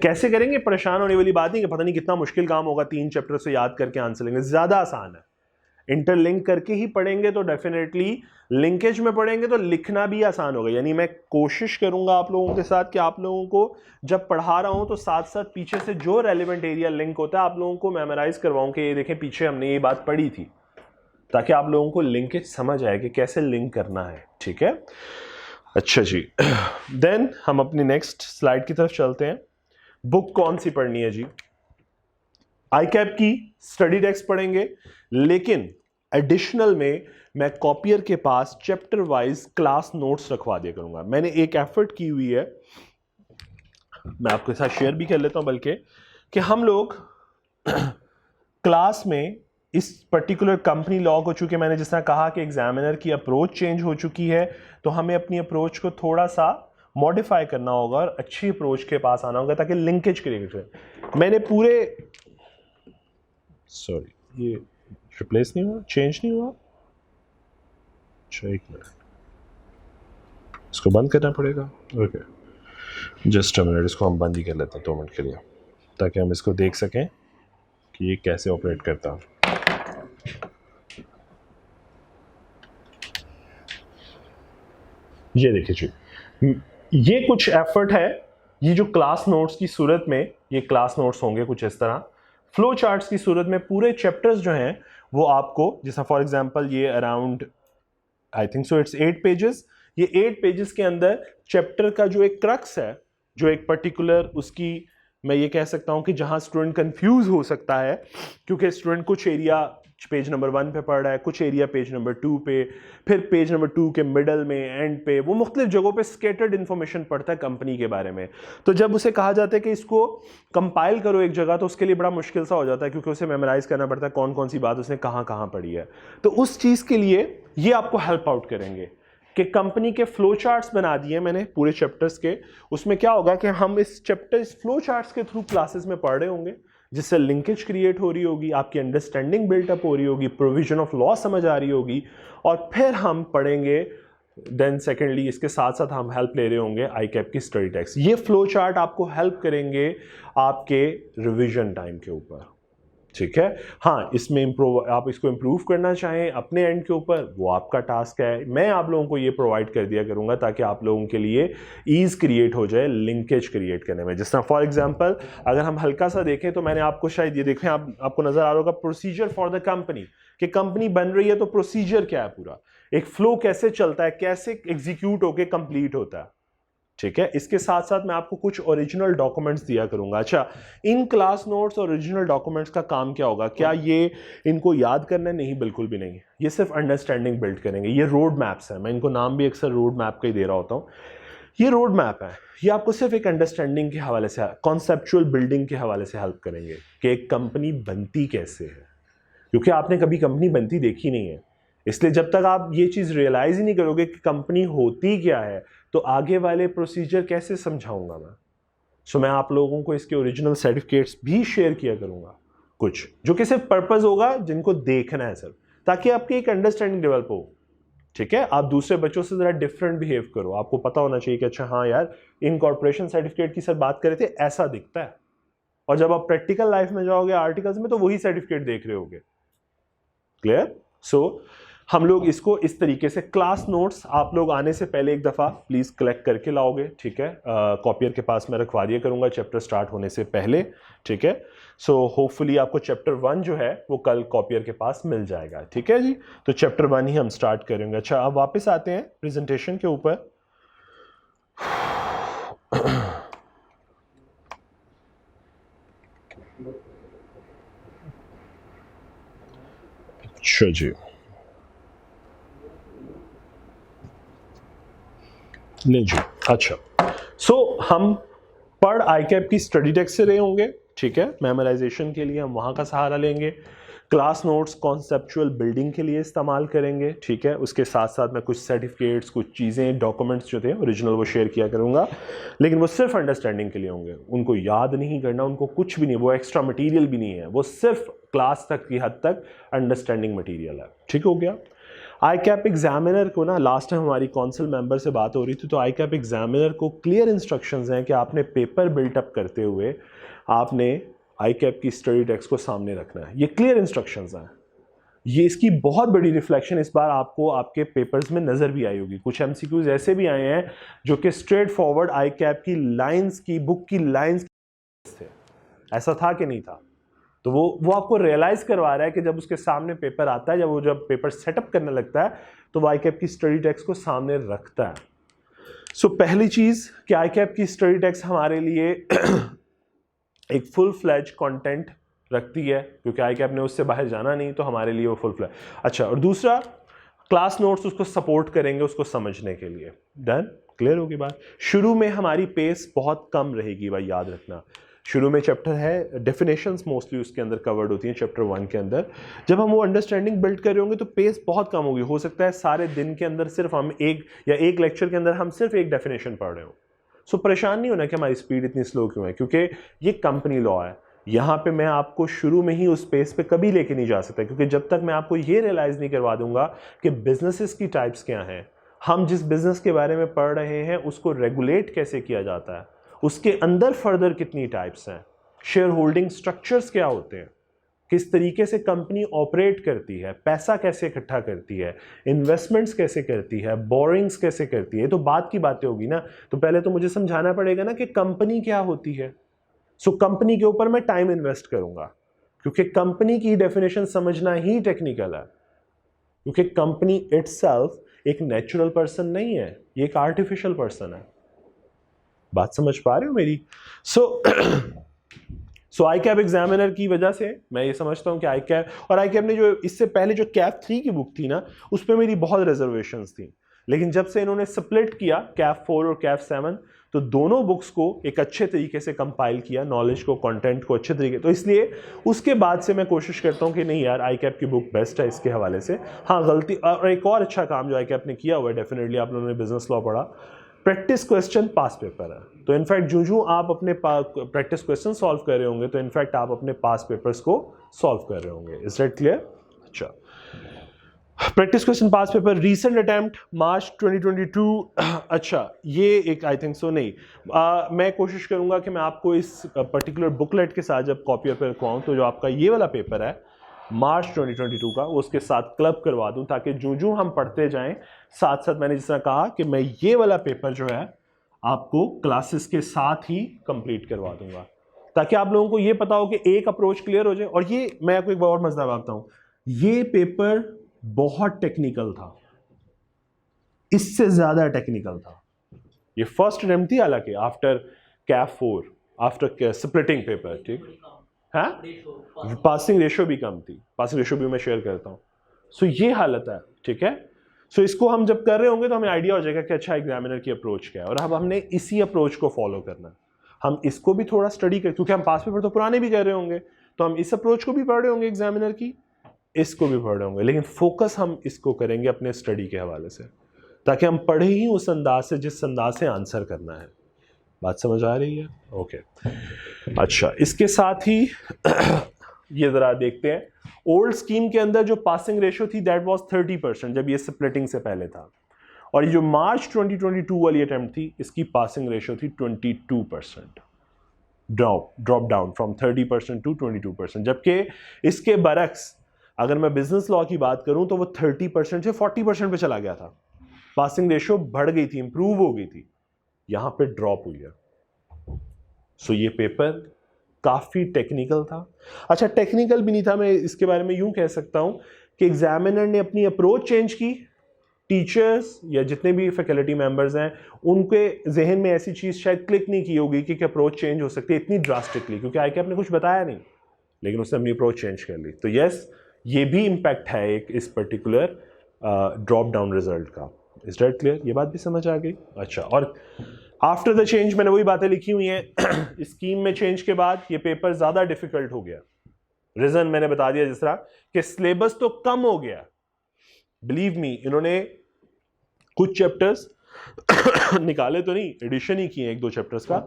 कैसे करेंगे? परेशान होने वाली बात नहीं कि पता नहीं कितना मुश्किल काम होगा 3 चैप्टर से याद करके आंसर लेंगे, ज्यादा आसान है। इंटरलिंक करके ही पढ़ेंगे तो डेफिनेटली, लिंकेज में पढ़ेंगे तो लिखना भी आसान होगा। यानी मैं कोशिश करूंगा आप लोगों के साथ कि आप लोगों को जब पढ़ा रहा हूं तो साथ साथ पीछे से जो रेलिवेंट एरिया लिंक होता है आप लोगों को मेमोराइज करवाऊं कि ये देखें पीछे हमने ये बात पढ़ी थी, ताकि आप लोगों को लिंकेज समझ आए कि कैसे लिंक करना है। ठीक है, अच्छा जी। देन हम अपनी नेक्स्ट स्लाइड की तरफ चलते हैं। बुक कौन सी पढ़नी है जी? आईकैप की स्टडी डेस्क पढ़ेंगे, लेकिन एडिशनल में मैं कॉपियर के पास चैप्टर वाइज क्लास नोट्स रखवा दिया करूंगा। मैंने एक एफर्ट की हुई है, मैं आपके साथ शेयर भी कर लेता हूं, बल्कि कि हम लोग क्लास में इस पर्टिकुलर कंपनी लॉ को, चूंकि मैंने जिस तरह कहा कि एग्जामिनर की अप्रोच चेंज हो चुकी है, तो हमें अपनी अप्रोच को थोड़ा सा मॉडिफाई करना होगा और अच्छी अप्रोच के पास आना होगा ताकि लिंकेज क्रिएट करें। मैंने पूरे, सॉरी ये रिप्लेस नहीं हुआ, चेंज नहीं हुआ, अच्छा एक मिनट, इसको बंद करना पड़ेगा। ओके जस्ट अ मिनट, इसको हम बंद ही कर लेते हैं 2 मिनट के लिए, ताकि हम इसको देख सकें कि ये कैसे ऑपरेट करता है। ये देखिए जी, ये कुछ एफर्ट है। ये जो क्लास नोट्स की सूरत में, ये क्लास नोट्स होंगे कुछ इस तरह, फ्लो चार्ट्स की सूरत में पूरे चैप्टर्स जो हैं वो आपको, जैसा फॉर एग्जांपल ये around I think so it's 8 pages, ये 8 पेजेस के अंदर चैप्टर का जो एक क्रक्स है, जो एक पर्टिकुलर उसकी, मैं ये कह सकता हूं कि जहां स्टूडेंट कंफ्यूज हो सकता है, क्योंकि स्टूडेंट कुछ एरिया पेज नंबर 1 पे पढ़ रहा है, कुछ एरिया पेज नंबर 2 पे, फिर पेज नंबर 2 के मिडल में, एंड पे, वो मुख्तलिफ जगहों पे स्केटर्ड इन्फॉर्मेशन पढ़ता है कंपनी के बारे में। तो जब उसे कहा जाता है कि इसको कंपाइल करो एक जगह, तो उसके लिए बड़ा मुश्किल सा हो जाता है, क्योंकि उसे मेमोराइज करना पड़ता है कौन कौन सी बात उसने कहाँ कहाँ पढ़ी है। तो उस चीज़ के लिए ये आपको हेल्प आउट करेंगे कि कंपनी के फ्लो चार्ट्स बना दिए मैंने पूरे चैप्टर्स के। उसमें क्या होगा कि हम इस फ्लो चार्ट्स के थ्रू क्लासेस में पढ़ रहे होंगे, जिससे लिंकेज क्रिएट हो रही होगी, आपकी अंडरस्टैंडिंग बिल्टअप हो रही होगी, प्रोविजन ऑफ लॉ समझ आ रही होगी, और फिर हम पढ़ेंगे। देन सेकेंडली इसके साथ साथ हम हेल्प ले रहे होंगे ICAP की स्टडी टेक्स्ट। ये फ्लो चार्ट आपको हेल्प करेंगे आपके रिविजन टाइम के ऊपर, ठीक है। हाँ, इसमें आप इसको इम्प्रूव करना चाहें अपने एंड के ऊपर, वो आपका टास्क है। मैं आप लोगों को ये प्रोवाइड कर दिया करूंगा ताकि आप लोगों के लिए ईज क्रिएट हो जाए लिंकेज क्रिएट करने में। जिस तरह फॉर एग्जांपल अगर हम हल्का सा देखें, तो मैंने आपको शायद ये देखें, आपको नजर आ रहा होगा प्रोसीजर फॉर द कंपनी, कि कंपनी बन रही है तो प्रोसीजर क्या है, पूरा एक फ्लो कैसे चलता है, कैसे एग्जीक्यूट होके कंप्लीट होता है, ठीक है। इसके साथ साथ मैं आपको कुछ ओरिजिनल डॉक्यूमेंट्स दिया करूंगा। अच्छा, इन क्लास नोट्स और ओरिजिनल डॉक्यूमेंट्स का काम क्या होगा? क्या ये इनको याद करना है? नहीं, बिल्कुल भी नहीं। ये सिर्फ अंडरस्टैंडिंग बिल्ड करेंगे। ये रोड मैप्स हैं, मैं इनको नाम भी अक्सर रोड मैप का ही दे रहा होता हूँ। ये रोड मैप है, ये आपको सिर्फ एक अंडरस्टैंडिंग के हवाले से, कॉन्सेप्चुअल बिल्डिंग के हवाले से हेल्प करेंगे कि एक कंपनी बनती कैसे है, क्योंकि आपने कभी कंपनी बनती देखी नहीं है। इसलिए जब तक आप ये चीज़ रियलाइज ही नहीं करोगे कि कंपनी होती क्या है, तो आगे वाले प्रोसीजर कैसे समझाऊंगा मैं। सो मैं आप लोगों को इसके ओरिजिनल सर्टिफिकेट्स भी शेयर किया करूंगा, कुछ जो कि सिर्फ पर्पस होगा, जिनको देखना है सिर्फ, ताकि आपकी एक अंडरस्टैंडिंग डेवलप हो, ठीक है। आप दूसरे बच्चों से जरा डिफरेंट बिहेव करो, आपको पता होना चाहिए कि अच्छा हाँ यार, इनकॉर्पोरेशन सर्टिफिकेट की सर बात कर रहे थे, ऐसा दिखता है। और जब आप प्रैक्टिकल लाइफ में जाओगे आर्टिकल्स में, तो वही सर्टिफिकेट देख रहे होगे। क्लियर? सो हम लोग इसको इस तरीके से, क्लास नोट्स आप लोग आने से पहले एक दफ़ा प्लीज़ कलेक्ट करके लाओगे, ठीक है। कॉपियर के पास मैं रखवा दिया करूँगा चैप्टर स्टार्ट होने से पहले, ठीक है। सो होपफुली आपको चैप्टर 1 जो है वो कल कॉपियर के पास मिल जाएगा, ठीक है जी। तो चैप्टर 1 ही हम स्टार्ट करेंगे। अच्छा, अब वापस आते हैं प्रेजेंटेशन के ऊपर। अच्छा जी, नहीं जी, अच्छा। सो हम पढ़ ICAP की स्टडी टेक्स्ट से रहे होंगे, ठीक है। मेमोराइजेशन के लिए हम वहाँ का सहारा लेंगे, क्लास नोट्स कॉन्सेप्चुअल बिल्डिंग के लिए इस्तेमाल करेंगे, ठीक है। उसके साथ साथ मैं कुछ सर्टिफिकेट्स, कुछ चीज़ें, डॉक्यूमेंट्स जो थे ओरिजिनल वो शेयर किया करूँगा, लेकिन वो सिर्फ अंडरस्टैंडिंग के लिए होंगे, उनको याद नहीं करना, उनको कुछ भी नहीं, वो एक्स्ट्रा मटीरियल भी नहीं है, वो सिर्फ क्लास तक की हद तक अंडरस्टैंडिंग मटीरियल है, ठीक हो गया। ICAP एग्जामिनर को ना, लास्ट टाइम हमारी काउंसिल मेंबर से बात हो रही थी, तो ICAP एग्जामिनर को क्लियर इंस्ट्रक्शंस हैं कि आपने पेपर बिल्टअप करते हुए आपने ICAP की स्टडी टेक्स्ट को सामने रखना है। ये क्लियर इंस्ट्रक्शंस हैं। ये इसकी बहुत बड़ी रिफ्लेक्शन इस बार आपको आपके पेपर्स में नज़र भी आई होगी। कुछ MCQs ऐसे भी आए हैं जो कि स्ट्रेट फॉरवर्ड ICAP की लाइन्स की, बुक की लाइन्स थे। ऐसा था कि नहीं था? तो वो आपको रियलाइज करवा रहा है कि जब उसके सामने पेपर आता है, जब पेपर सेटअप करने लगता है, तो वो ICAP की स्टडी टेक्स्ट को सामने रखता है। सो पहली चीज़ कि ICAP की स्टडी टेक्स्ट हमारे लिए एक फुल फ्लैज कंटेंट रखती है, क्योंकि ICAP ने उससे बाहर जाना नहीं, तो हमारे लिए वो फुल फ्लैज। अच्छा, और दूसरा, क्लास नोट्स उसको सपोर्ट करेंगे उसको समझने के लिए। डन? क्लियर होगी बात? शुरू में हमारी पेस बहुत कम रहेगी भाई, याद रखना। शुरू में चैप्टर है, डेफिनेशंस मोस्टली उसके अंदर कवर्ड होती हैं चैप्टर 1 के अंदर। जब हम वो अंडरस्टैंडिंग बिल्ड कर रहे होंगे तो पेस बहुत कम होगी। हो सकता है सारे दिन के अंदर सिर्फ हम एक लेक्चर के अंदर हम सिर्फ एक डेफिनेशन पढ़ रहे हो। सो परेशान नहीं होना कि हमारी स्पीड इतनी स्लो क्यों है, क्योंकि ये कंपनी लॉ है। यहाँ पे मैं आपको शुरू में ही उस पेस पे कभी लेके नहीं जा सकता, क्योंकि जब तक मैं आपको ये रियलाइज़ नहीं करवा दूंगा कि बिजनेसेस की टाइप्स क्या हैं, हम जिस बिजनेस के बारे में पढ़ रहे हैं उसको रेगुलेट कैसे किया जाता है, उसके अंदर फर्दर कितनी टाइप्स हैं, शेयर होल्डिंग स्ट्रक्चर्स क्या होते हैं, किस तरीके से कंपनी ऑपरेट करती है, पैसा कैसे इकट्ठा करती है, इन्वेस्टमेंट्स कैसे करती है, बोरिंग्स कैसे करती है, तो बात की बातें होगी ना। तो पहले तो मुझे समझाना पड़ेगा ना कि कंपनी क्या होती है। सो कंपनी के ऊपर मैं टाइम इन्वेस्ट करूंगा, क्योंकि कंपनी की डेफिनेशन समझना ही टेक्निकल है, क्योंकि कंपनी इटसेल्फ एक नेचुरल पर्सन नहीं है, ये एक आर्टिफिशियल पर्सन है। बात समझ पा रहे हो मेरी? सो सो ICAP एग्जामिनर की वजह से मैं ये समझता हूँ कि ICAP, और ICAP ने जो इससे पहले जो CAP 3 की बुक थी ना, उस पर मेरी बहुत रिजर्वेशंस थी, लेकिन जब से इन्होंने स्प्लिट किया CAP 4 और CAP 7, तो दोनों बुक्स को एक अच्छे तरीके से कंपाइल किया, नॉलेज को, कंटेंट को अच्छे तरीके, तो इसलिए उसके बाद से मैं कोशिश करता हूँ कि नहीं यार ICAP की बुक बेस्ट है इसके हवाले से। हाँ, गलती और एक और अच्छा काम जो ICAP ने किया हुआ है, डेफिनेटली आप लोगों ने बिजनेस लॉ पढ़ा, प्रैक्टिस क्वेश्चन पास पेपर है। तो इनफैक्ट जो आप अपने प्रैक्टिस क्वेश्चन सॉल्व कर रहे होंगे, तो इनफैक्ट आप अपने पास पेपर्स को सॉल्व कर रहे होंगे। Is that clear? अच्छा, प्रैक्टिस क्वेश्चन पास पेपर रीसेंट अटेम्प्ट मार्च 2022। अच्छा, ये एक आई थिंक सो नहीं, मैं कोशिश करूंगा कि मैं आपको इस पर्टिकुलर बुकलेट के साथ जब कॉपी पर रखवाऊँ, तो जो आपका ये वाला पेपर है मार्च 2022 का, उसके साथ क्लब करवा दूं, ताकि जो हम पढ़ते जाएं साथ साथ, मैंने जिस तरह कहा कि मैं ये वाला पेपर जो है आपको क्लासेस के साथ ही कंप्लीट करवा दूंगा, ताकि आप लोगों को ये पता हो कि एक अप्रोच क्लियर हो जाए। और ये मैं आपको एक बार और मजेदार बात बताऊं, ये पेपर बहुत टेक्निकल था, इससे ज्यादा टेक्निकल था। ये फर्स्ट अटेम्प्ट थी हालांकि, after CAP 4, after splitting paper, ठीक है, पासिंग रेशो भी कम थी, पासिंग रेशो भी मैं शेयर करता हूं। सो ये हालत है, ठीक है। सो इसको हम जब कर रहे होंगे तो हमें आइडिया हो जाएगा कि अच्छा एग्जामिनर की अप्रोच क्या है, और अब हमने इसी अप्रोच को फॉलो करना है। हम इसको भी थोड़ा स्टडी कर, क्योंकि हम पास पेपर तो पुराने भी कर रहे होंगे, तो हम इस अप्रोच को भी पढ़ रहे होंगे एग्जामिनर की, इसको भी पढ़ रहे होंगे, लेकिन फोकस हम इसको करेंगे अपने स्टडी के हवाले से, ताकि हम पढ़े ही उस अंदाज से जिस अंदाज से आंसर करना है। बात समझ आ रही है? ओके। अच्छा, इसके साथ ही ये जरा देखते हैं, ओल्ड स्कीम के अंदर जो पासिंग रेशो थी दैट वाज 30%, जब ये स्प्लिटिंग से पहले था, और ये जो मार्च 2022 वाली अटेम्प्ट थी, इसकी पासिंग रेशो थी 22%, ड्रॉप डाउन फ्रॉम 30% टू 22%, जबकि इसके बरक्स अगर मैं बिजनेस लॉ की बात करूं तो वो 30% से 40% पे चला गया था, पासिंग रेशो बढ़ गई थी, इंप्रूव हो गई थी, यहां पे ड्रॉप हुई है। सो ये पेपर काफी टेक्निकल था। अच्छा, टेक्निकल भी नहीं था, मैं इसके बारे में यूं कह सकता हूं कि एग्जामिनर ने अपनी अप्रोच चेंज की, टीचर्स या जितने भी फैकल्टी मेंबर्स हैं उनके जहन में ऐसी चीज शायद क्लिक नहीं की होगी कि अप्रोच चेंज हो सकती है इतनी ड्रास्टिकली, क्योंकि ICAP ने कुछ बताया नहीं, लेकिन उसने अपनी अप्रोच चेंज कर ली। तो यस, ये भी इंपैक्ट है एक इस पर्टिकुलर ड्रॉप डाउन रिजल्ट का। Is that clear? ये बात भी समझ आ गई? अच्छा, और आफ्टर द चेंज मैंने वही बातें लिखी हुई हैं स्कीम में चेंज के बाद ये पेपर ज्यादा डिफिकल्ट हो गया। रीजन मैंने बता दिया, जिस तरह कि सिलेबस तो कम हो गया, बिलीव मी, इन्होंने कुछ चैप्टर्स निकाले तो नहीं, एडिशन ही किए 1-2 चैप्टर्स का,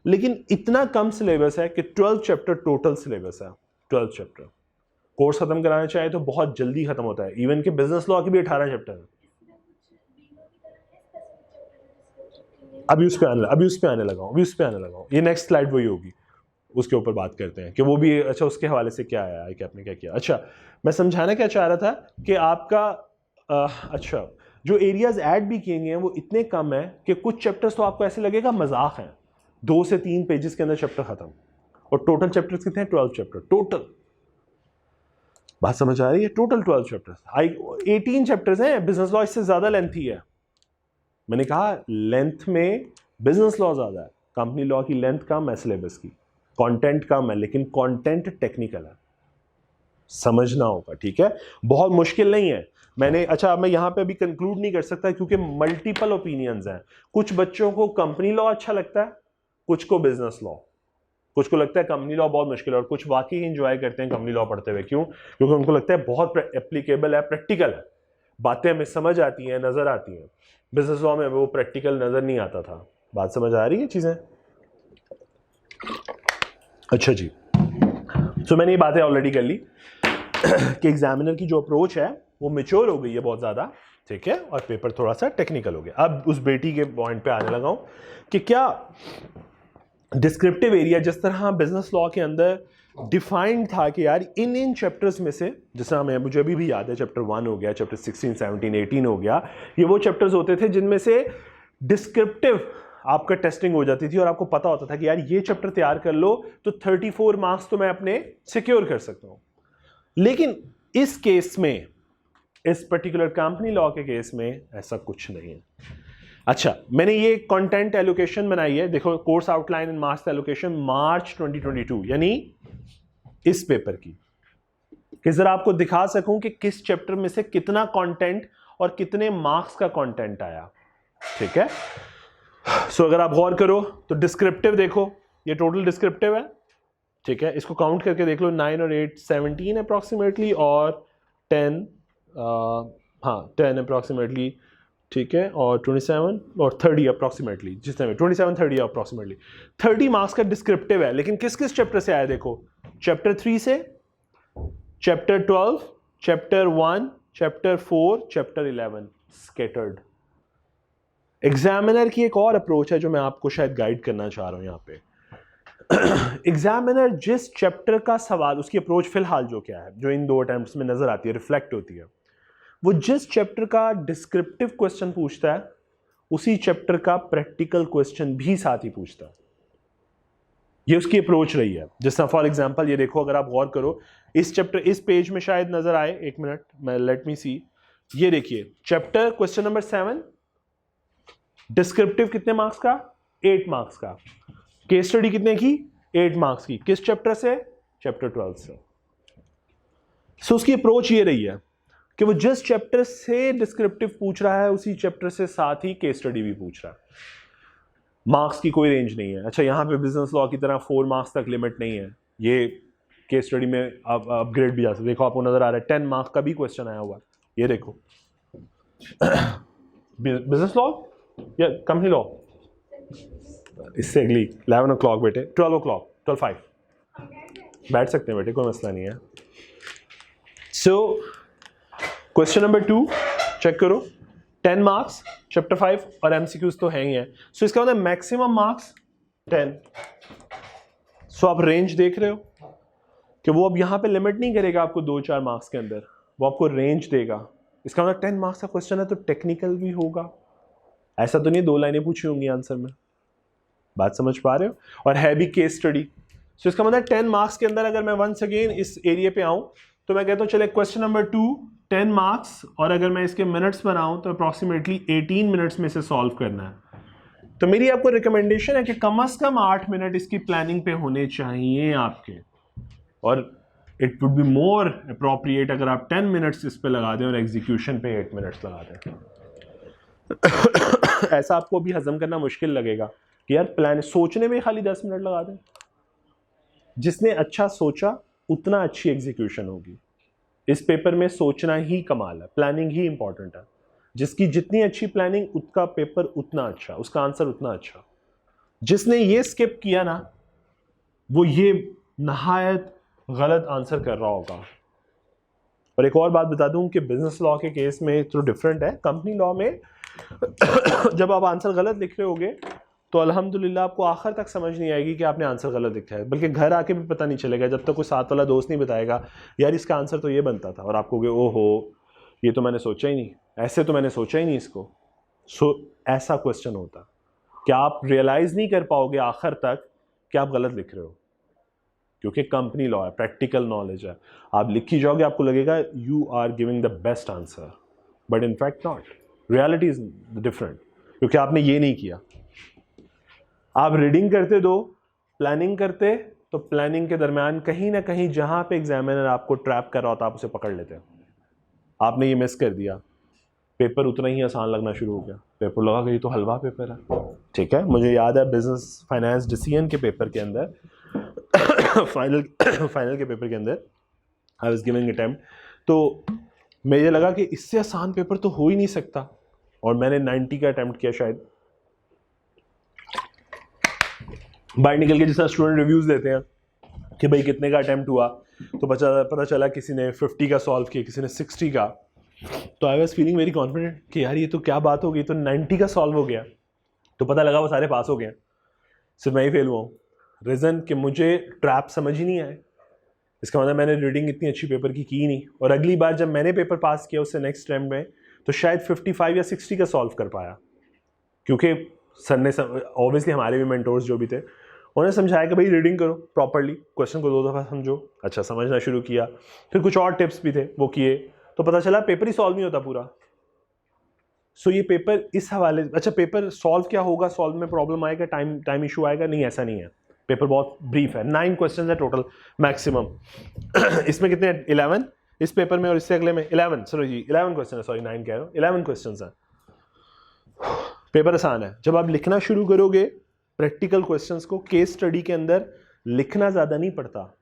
लेकिन इतना कम सिलेबस है कि 12 चैप्टर टोटल सिलेबस है। 12 चैप्टर कोर्स खत्म कराना चाहे तो बहुत जल्दी खत्म होता है, इवन कि बिजनेस लॉ के भी 18 चैप्टर है। अभी उस पे आने लगा हूं, ये नेक्स्ट स्लाइड वही होगी, उसके ऊपर बात करते हैं कि वो भी अच्छा उसके हवाले से क्या आया ICAP ने क्या किया। अच्छा, मैं समझाना क्या चाह रहा था कि आपका अच्छा, जो एरियाज ऐड भी किए गए हैं वो इतने कम है कि कुछ चैप्टर्स तो आपको ऐसे लगेगा मजाक है, 2 से 3 पेजेस के अंदर चैप्टर खत्म, और टोटल चैप्टर्स कितने हैं? 12 चैप्टर टोटल। बात समझ आ रही है? टोटल 12 चैप्टर्स, 18 चैप्टर्स हैं। बिजनेस लॉ इससे ज्यादा लेंथी है, मैंने कहा लेंथ में बिजनेस लॉ ज्यादा है, कंपनी लॉ की लेंथ कम है, सिलेबस की कंटेंट कम है, लेकिन कंटेंट टेक्निकल है, समझना होगा, ठीक है? बहुत मुश्किल नहीं है। अच्छा, मैं यहां पे अभी कंक्लूड नहीं कर सकता क्योंकि मल्टीपल ओपिनियंस हैं। कुछ बच्चों को कंपनी लॉ अच्छा लगता है, कुछ को बिजनेस लॉ, कुछ को लगता है कंपनी लॉ बहुत मुश्किल है, और कुछ वाकई एंजॉय करते हैं कंपनी लॉ पढ़ते हुए। क्यों? क्योंकि उनको लगता है बहुत एप्लीकेबल है, प्रैक्टिकल है, बातें हमें समझ आती हैं, नजर आती हैं। बिजनेस लॉ में वो प्रैक्टिकल नजर नहीं आता था। बात समझ आ रही है चीजें? अच्छा जी, तो मैंने ये बातें ऑलरेडी कर ली कि एग्जामिनर की जो अप्रोच है वो मैच्योर हो गई है बहुत ज्यादा, ठीक है, और पेपर थोड़ा सा टेक्निकल हो गया। अब उस बेटी के पॉइंट पे आने लगा हूं कि क्या डिस्क्रिप्टिव एरिया, जिस तरह बिजनेस लॉ के अंदर डिफाइंड था कि यार इन चैप्टर्स में से, जिस तरह मुझे अभी भी याद है, चैप्टर 1 हो गया, चैप्टर 16, 17, 18 हो गया, ये वो चैप्टर्स होते थे जिनमें से डिस्क्रिप्टिव आपका टेस्टिंग हो जाती थी और आपको पता होता था कि यार ये चैप्टर तैयार कर लो तो 34 मार्क्स तो मैं अपने सिक्योर कर सकता हूं। लेकिन इस केस में, इस पर्टिकुलर कंपनी लॉ के केस में ऐसा कुछ नहीं है। अच्छा, मैंने ये कंटेंट एलोकेशन बनाई है, देखो course outline and marks allocation March 2022, यानी इस पेपर की, कि जरा आपको दिखा सकूं कि किस चैप्टर में से कितना कंटेंट और कितने मार्क्स का कंटेंट आया। ठीक है, सो अगर आप गौर करो तो डिस्क्रिप्टिव देखो, ये टोटल डिस्क्रिप्टिव है। ठीक है, इसको काउंट करके देख लो, 9 और 8 17 अप्रॉक्सीमेटली, और 10 हाँ 10 अप्रॉक्सीमेटली। ठीक है, और 27 और 30 अप्रॉक्सीमेटली, जिसमें 27 30 अप्रॉक्सीमेटली 30 मार्क्स का डिस्क्रिप्टिव है। लेकिन किस किस चैप्टर से आया देखो, चैप्टर 3 से, chapter 12, chapter 1, chapter 4, chapter 11 scattered. Examiner की एक और अप्रोच है जो मैं आपको शायद गाइड करना चाह रहा हूं यहां पे। एग्जामिनर जिस चैप्टर का सवाल, उसकी अप्रोच फिलहाल जो क्या है, जो इन 2 अटेम्प्ट्स में नजर आती है, रिफ्लेक्ट होती है, वो जिस चैप्टर का डिस्क्रिप्टिव क्वेश्चन पूछता है उसी चैप्टर का प्रैक्टिकल क्वेश्चन भी साथ ही पूछता है। ये उसकी अप्रोच रही है। जैसा फॉर एग्जांपल ये देखो, अगर आप गौर करो इस चैप्टर, इस पेज में शायद नजर आए, एक मिनट मैं लेट मी सी, ये देखिए चैप्टर क्वेश्चन नंबर 7, डिस्क्रिप्टिव कितने मार्क्स का, 8 मार्क्स का, केस स्टडी कितने की, 8 मार्क्स की, किस चैप्टर से, चैप्टर 12 से। सो उसकी अप्रोच ये रही है कि वो जिस चैप्टर से डिस्क्रिप्टिव पूछ रहा है उसी चैप्टर से साथ ही केस स्टडी भी पूछ रहा है। मार्क्स की कोई रेंज नहीं है। अच्छा, यहाँ पे बिजनेस लॉ की तरह 4 मार्क्स तक लिमिट नहीं है, ये केस स्टडी में अपग्रेड भी जा सकते। देखो आपको नजर आ रहा है 10 मार्क्स का भी क्वेश्चन आया हुआ है, ये देखो। बिजनेस लॉ या कंपनी लॉ, इससे अगली 11 o'clock बेटे, 12 o'clock, 12:05 बैठ सकते हैं बेटे, कोई मसला नहीं है। सो क्वेश्चन नंबर 2 चेक करो, 10 मार्क्स, चैप्टर 5 और एमसीक्यूज तो हैं ही हैं। सो इसका मतलब मैक्सिमम मार्क्स 10। सो आप रेंज देख रहे हो कि वो अब यहां पे लिमिट नहीं करेगा आपको 2-4 मार्क्स के अंदर, वो आपको रेंज देगा। इसका मतलब 10 मार्क्स का क्वेश्चन है तो टेक्निकल भी होगा, ऐसा तो नहीं 2 लाइनें पूछी होंगी आंसर में। बात समझ पा रहे हो? और है भी केस स्टडी। सो इसका मतलब 10 मार्क्स के अंदर अगर मैं वंस अगेन इस एरिया पे आऊं तो मैं कहता हूं चले क्वेश्चन नंबर 2 10 मार्क्स, और अगर मैं इसके मिनट्स बनाऊं तो अप्रॉक्सीमेटली 18 मिनट्स में इसे सॉल्व करना है। तो मेरी आपको रिकमेंडेशन है कि कम से कम 8 मिनट इसकी प्लानिंग पे होने चाहिए आपके, और it would be more appropriate अगर आप 10 मिनट्स इस पे लगा दें और एग्जीक्यूशन पे 8 मिनट्स लगा दें। ऐसा आपको भी हजम करना मुश्किल लगेगा कि यार प्लान सोचने में खाली 10 मिनट लगा दें। जिसने अच्छा सोचा उतना अच्छी एग्जीक्यूशन होगी। इस पेपर में सोचना ही कमाल है, प्लानिंग ही इंपॉर्टेंट है। जिसकी जितनी अच्छी प्लानिंग उसका पेपर उतना अच्छा, उसका आंसर उतना अच्छा। जिसने ये स्किप किया ना वो ये नहायत गलत आंसर कर रहा होगा। और एक और बात बता दूं कि बिजनेस लॉ के केस में तो डिफरेंट है। कंपनी लॉ में जब आप आंसर गलत लिख रहे होगे तो अल्हम्दुलिल्लाह आपको आखिर तक समझ नहीं आएगी कि आपने आंसर गलत लिखा है, बल्कि घर आके भी पता नहीं चलेगा जब तक कोई साथ वाला दोस्त नहीं बताएगा यार इसका आंसर तो ये बनता था, और आपको ओहो ये तो मैंने सोचा ही नहीं, ऐसे तो मैंने सोचा ही नहीं इसको। सो ऐसा क्वेश्चन होता कि आप रियलाइज नहीं कर पाओगे आखिर तक कि आप गलत लिख रहे हो, क्योंकि कंपनी लॉ है, प्रैक्टिकल नॉलेज है। आप लिख ही जाओगे, आपको लगेगा you are giving the best answer, but in fact not, reality is different, क्योंकि आपने ये नहीं किया। आप रीडिंग करते दो, प्लानिंग करते, तो प्लानिंग के दरमियान कहीं ना कहीं जहां पे एग्जामिनर आपको ट्रैप कर रहा होता आप उसे पकड़ लेते हैं। आपने ये मिस कर दिया, पेपर उतना ही आसान लगना शुरू हो गया, पेपर लगा कि ये तो हलवा पेपर है। ठीक है, मुझे याद है बिजनेस फाइनेंस डिसीजन के पेपर के अंदर फाइनल के पेपर के अंदर आई वाज गिविंग अटेम्प्ट, तो मुझे लगा कि इससे आसान पेपर तो हो ही नहीं सकता, और मैंने 90 का अटेम्प्ट किया शायद। बाहर निकल के जिस स्टूडेंट रिव्यूज देते हैं कि भाई कितने का अटेम्प्ट हुआ, तो पता चला किसी ने 50 का सॉल्व किया, किसी ने 60 का। तो I was feeling very confident कि यार ये तो क्या बात हो गई, तो 90 का सॉल्व हो गया। तो पता लगा वो सारे पास हो गए, सिर्फ मैं ही फेल हुआ हूँ। रीज़न कि मुझे ट्रैप समझ ही नहीं आए। इसका मतलब मैंने रीडिंग इतनी अच्छी पेपर की नहीं, और अगली बार जब मैंने पेपर पास किया उससे नेक्स्ट टाइम में तो शायद 55 या 60 का सॉल्व कर पाया, क्योंकि सर ने ऑब्वियसली हमारे भी मेंटोर्स जो भी थे उन्होंने समझाया कि भाई रीडिंग करो प्रॉपर्ली, क्वेश्चन को 2 दफ़ा समझो। अच्छा, समझना शुरू किया, फिर कुछ और टिप्स भी थे वो किए, तो पता चला पेपर ही सॉल्व नहीं होता पूरा। सो ये पेपर इस हवाले, अच्छा पेपर सॉल्व क्या होगा, सॉल्व में प्रॉब्लम आएगा, टाइम इशू आएगा, नहीं ऐसा नहीं है, पेपर बहुत ब्रीफ है, 9 क्वेश्चन है टोटल मैक्सिमम। इसमें कितने 11 इस पेपर में और इससे अगले में 11, सॉरी जी 11 क्वेश्चन है, सॉरी 9 कह रहा हूँ, 11 क्वेश्चन है, पेपर आसान है। जब आप लिखना शुरू करोगे प्रैक्टिकल क्वेश्चंस को केस स्टडी के अंदर, लिखना ज्यादा नहीं पड़ता,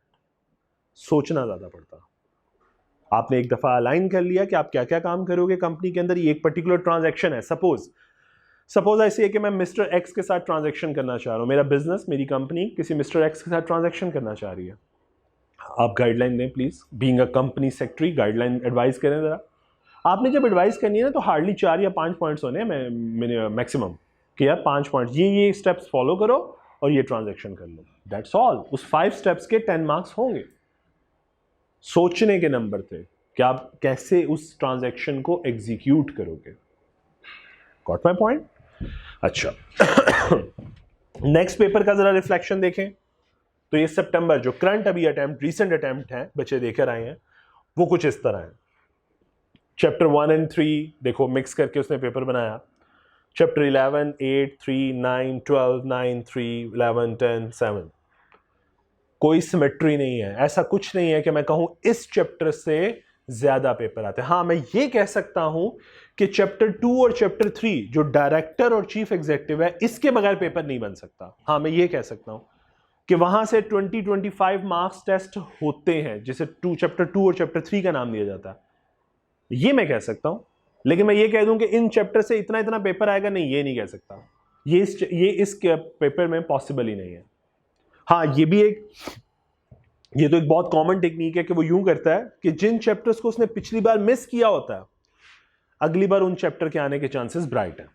सोचना ज्यादा पड़ता। आपने एक दफा अलाइन कर लिया कि आप क्या क्या काम करोगे कंपनी के अंदर, ये एक पर्टिकुलर ट्रांजैक्शन है, सपोज ऐसे है कि मैं मिस्टर एक्स के साथ ट्रांजैक्शन करना चाह रहा हूं, मेरा बिजनेस, मेरी कंपनी किसी मिस्टर एक्स के साथ ट्रांजैक्शन करना चाह रही है। आप गाइडलाइन दें please, being a company secretary, guideline advice करें जरा। आपने जब एडवाइस करनी है ना तो हार्डली 4 या 5 पॉइंट्स होने हैं मैक्सिमम, कि यार 5 पॉइंट ये स्टेप्स फॉलो करो और ये ट्रांजैक्शन कर लो, दैट्स ऑल। उस 5 स्टेप्स के 10 मार्क्स होंगे। सोचने के नंबर थे कि आप कैसे उस ट्रांजैक्शन को एग्जीक्यूट करोगे। Got my point? अच्छा नेक्स्ट पेपर का जरा रिफ्लेक्शन देखें तो ये सितंबर जो करंट अभी अटेम्प्ट, रीसेंट अटेम्प्ट है, बच्चे देकर आए हैं, वो कुछ इस तरह है। चैप्टर 1 और 3 देखो मिक्स करके उसने पेपर बनाया। चैप्टर 11, 8, 3, 9, 12, 9, 3, 11, 10, 7। कोई सिमेट्री नहीं है, ऐसा कुछ नहीं है कि मैं कहूं इस चैप्टर से ज्यादा पेपर आते हैं। हाँ मैं ये कह सकता हूं कि चैप्टर 2 और चैप्टर 3 जो डायरेक्टर और चीफ एग्जीक्यूटिव है, इसके बगैर पेपर नहीं बन सकता। हाँ मैं ये कह सकता हूं कि वहां से 20-25 मार्क्स टेस्ट होते हैं, जिसे चैप्टर 2 और चैप्टर 3 का नाम दिया जाता है, ये मैं कह सकता हूं। लेकिन मैं ये कह दूं कि इन चैप्टर से इतना पेपर आएगा, नहीं, ये नहीं कह सकता। ये इस पेपर में पॉसिबल ही नहीं है। हाँ ये तो एक बहुत कॉमन टेक्निक है कि वो यूं करता है कि जिन चैप्टर्स को उसने पिछली बार मिस किया होता है, अगली बार उन चैप्टर के आने के चांसेस ब्राइट है,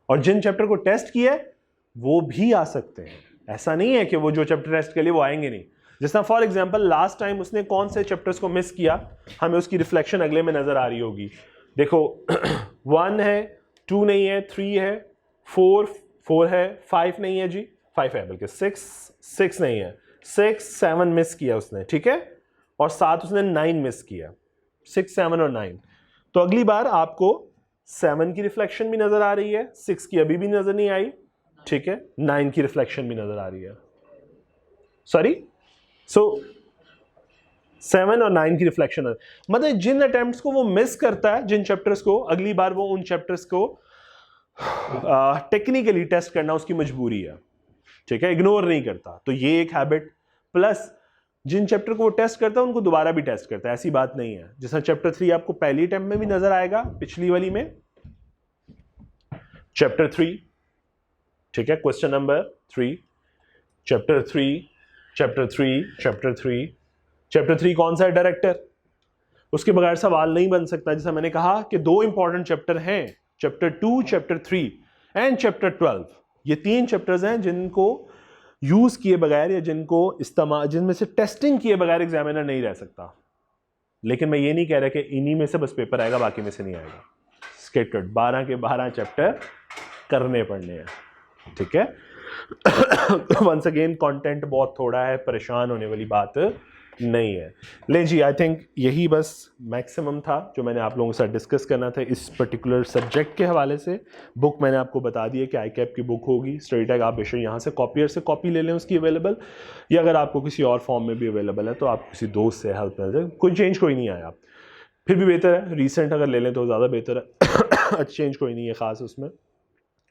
और जिन चैप्टर को टेस्ट किया है वो भी आ सकते हैं। ऐसा नहीं है कि वो जो चैप्टर टेस्ट के लिए वो आएंगे नहीं। जैसा फॉर एग्जांपल लास्ट टाइम उसने कौन से चैप्टर्स को मिस किया, हमें उसकी रिफ्लेक्शन अगले में नजर आ रही होगी। देखो 1 है, 2 नहीं है, 3 है, 4 है, 5 नहीं है जी, 5 है बल्कि 6 नहीं है, 6, 7 मिस किया उसने, ठीक है, और साथ उसने 9 मिस किया, 6, 7 और 9। तो अगली बार आपको 7 की रिफ्लेक्शन भी नजर आ रही है, 6 की अभी भी नजर नहीं आई, ठीक है, 9 की रिफ्लेक्शन भी नजर आ रही है, सॉरी, सो 7 और 9 की रिफ्लेक्शन। मतलब जिन अटेम्प्ट्स को वो मिस करता है, जिन चैप्टर्स को, अगली बार वो उन चैप्टर्स को टेक्निकली टेस्ट करना उसकी मजबूरी है, ठीक है, इग्नोर नहीं करता। तो ये एक हैबिट, प्लस जिन चैप्टर को वो टेस्ट करता है उनको दोबारा भी टेस्ट करता है, ऐसी बात नहीं है। जैसा चैप्टर 3 आपको पहली अटेम्प्ट में भी नजर आएगा, पिछली वाली में, चैप्टर 3, ठीक है, question number 3, chapter 3, chapter 3, chapter 3, chapter 3 कौन सा है, डायरेक्टर, उसके बगैर सवाल नहीं बन सकता। जैसा मैंने कहा कि 2 इंपॉर्टेंट चैप्टर हैं, चैप्टर 2, चैप्टर 3 एंड चैप्टर 12। ये 3 चैप्टर्स हैं जिनको यूज किए बगैर या जिनको इस्तेमाल, जिनमें से टेस्टिंग किए बगैर एग्जामिनर नहीं रह सकता। लेकिन मैं ये नहीं कह रहा कि इन्हीं में से बस पेपर आएगा, बाकी में से नहीं आएगा। स्केटर्ड 12 के 12 चैप्टर करने पड़ने हैं, ठीक है। वंस अगेन कंटेंट बहुत थोड़ा है, परेशान होने वाली बात नहीं है। ले जी, आई थिंक यही बस मैक्सिमम था जो मैंने आप लोगों के साथ डिस्कस करना था इस पर्टिकुलर सब्जेक्ट के हवाले से। बुक मैंने आपको बता दी है कि ICAP की बुक होगी, स्टडी टैग आप बेशक यहाँ से कॉपियर से कॉपी ले लें उसकी अवेलेबल, या अगर आपको किसी और फॉर्म में भी अवेलेबल है तो आप किसी दोस्त से हेल्प मिल जाए। कोई चेंज कोई नहीं आया, फिर भी बेहतर है, रिसेंट अगर ले लें तो ज़्यादा बेहतर है। चेंज कोई नहीं है ख़ास उसमें।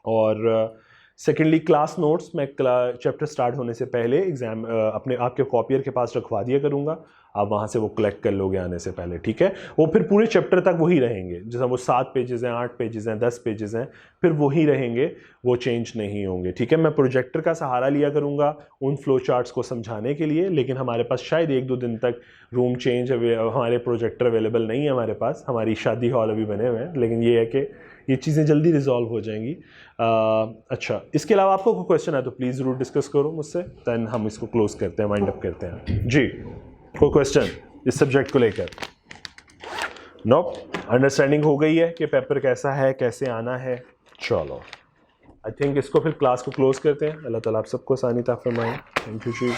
और सेकेंडली क्लास नोट्स मैं चैप्टर स्टार्ट होने से पहले एग्जाम अपने आपके कॉपियर के पास रखवा दिया करूँगा, आप वहाँ से वो कलेक्ट कर लोगे आने से पहले, ठीक है। वो फिर पूरे चैप्टर तक वही रहेंगे, जैसा वो 7 पेजेस हैं, 8 पेजेस हैं, 10 पेजेस हैं, फिर वही रहेंगे, वो चेंज नहीं होंगे, ठीक है। मैं प्रोजेक्टर का सहारा लिया करूँगा उन फ्लो चार्ट्स को समझाने के लिए, लेकिन हमारे पास शायद 1-2 दिन तक रूम चेंज हमारे प्रोजेक्टर अवेलेबल नहीं है हमारे पास, हमारी शादी हॉल अभी बने हुए हैं, लेकिन ये है कि ये चीज़ें जल्दी रिजॉल्व हो जाएंगी। अच्छा, इसके अलावा आपको कोई क्वेश्चन है तो प्लीज़ ज़रूर डिस्कस करो मुझसे, दैन हम इसको क्लोज करते हैं, वाइंड अप करते हैं जी। कोई क्वेश्चन इस सब्जेक्ट को लेकर? नो, अंडरस्टैंडिंग हो गई है कि पेपर कैसा है, कैसे आना है। चलो आई थिंक इसको फिर क्लास को क्लोज करते हैं। अल्लाह ताला आप सबको आसानी अता फरमाए। Thank you ji.